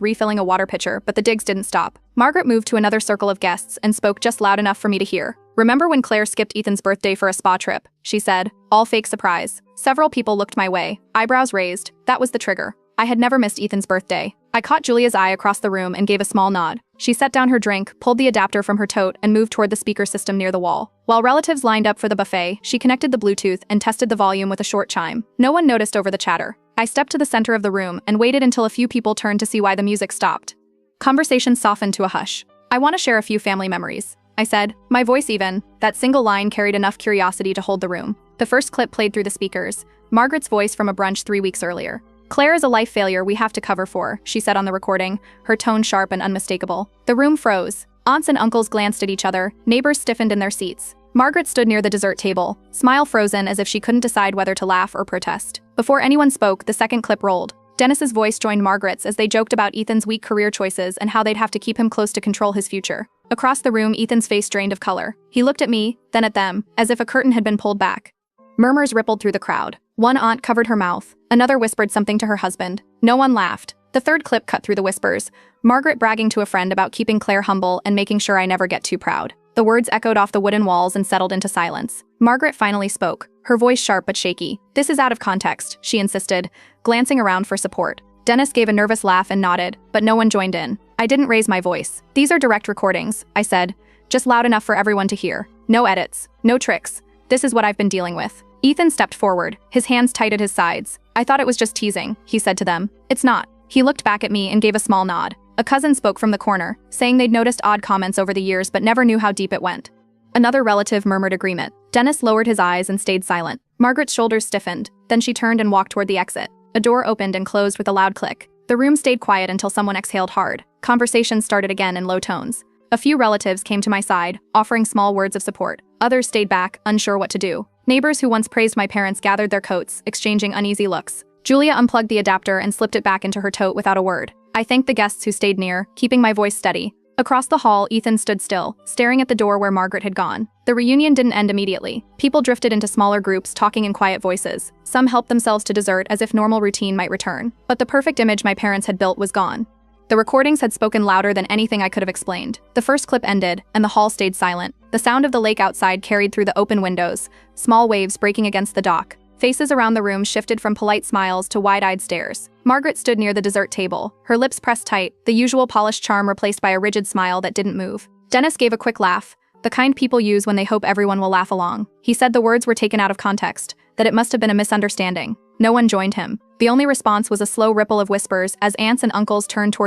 refilling a water pitcher, but the digs didn't stop. Margaret moved to another circle of guests and spoke just loud enough for me to hear. "Remember when Claire skipped Ethan's birthday for a spa trip?" she said, all fake surprise. Several people looked my way, eyebrows raised. That was the trigger. I had never missed Ethan's birthday. I caught Julia's eye across the room and gave a small nod. She set down her drink, pulled the adapter from her tote, and moved toward the speaker system near the wall. While relatives lined up for the buffet, she connected the Bluetooth and tested the volume with a short chime. No one noticed over the chatter. I stepped to the center of the room and waited until a few people turned to see why the music stopped. Conversation softened to a hush. "I want to share a few family memories," I said, my voice even. That single line carried enough curiosity to hold the room. The first clip played through the speakers. Margaret's voice from a brunch 3 weeks earlier. "Claire is a life failure we have to cover for," she said on the recording, her tone sharp and unmistakable. The room froze. Aunts and uncles glanced at each other, neighbors stiffened in their seats. Margaret stood near the dessert table, smile frozen as if she couldn't decide whether to laugh or protest. Before anyone spoke, the second clip rolled. Dennis's voice joined Margaret's as they joked about Ethan's weak career choices and how they'd have to keep him close to control his future. Across the room, Ethan's face drained of color. He looked at me, then at them, as if a curtain had been pulled back. Murmurs rippled through the crowd. One aunt covered her mouth. Another whispered something to her husband. No one laughed. The third clip cut through the whispers. Margaret bragging to a friend about keeping Claire humble and making sure I never get too proud. The words echoed off the wooden walls and settled into silence. Margaret finally spoke, her voice sharp but shaky. "This is out of context," she insisted, glancing around for support. Dennis gave a nervous laugh and nodded, but no one joined in. I didn't raise my voice. "These are direct recordings," I said, just loud enough for everyone to hear. "No edits, no tricks. This is what I've been dealing with." Ethan stepped forward, his hands tight at his sides. "I thought it was just teasing," he said to them. "It's not." He looked back at me and gave a small nod. A cousin spoke from the corner, saying they'd noticed odd comments over the years but never knew how deep it went. Another relative murmured agreement. Dennis lowered his eyes and stayed silent. Margaret's shoulders stiffened, then she turned and walked toward the exit. A door opened and closed with a loud click. The room stayed quiet until someone exhaled hard. Conversation started again in low tones. A few relatives came to my side, offering small words of support. Others stayed back, unsure what to do. Neighbors who once praised my parents gathered their coats, exchanging uneasy looks. Julia unplugged the adapter and slipped it back into her tote without a word. I thanked the guests who stayed near, keeping my voice steady. Across the hall, Ethan stood still, staring at the door where Margaret had gone. The reunion didn't end immediately. People drifted into smaller groups, talking in quiet voices. Some helped themselves to dessert as if normal routine might return. But the perfect image my parents had built was gone. The recordings had spoken louder than anything I could have explained. The first clip ended, and the hall stayed silent. The sound of the lake outside carried through the open windows, small waves breaking against the dock. Faces around the room shifted from polite smiles to wide-eyed stares. Margaret stood near the dessert table, her lips pressed tight, the usual polished charm replaced by a rigid smile that didn't move. Dennis gave a quick laugh, the kind people use when they hope everyone will laugh along. He said the words were taken out of context, that it must have been a misunderstanding. No one joined him. The only response was a slow ripple of whispers as aunts and uncles turned toward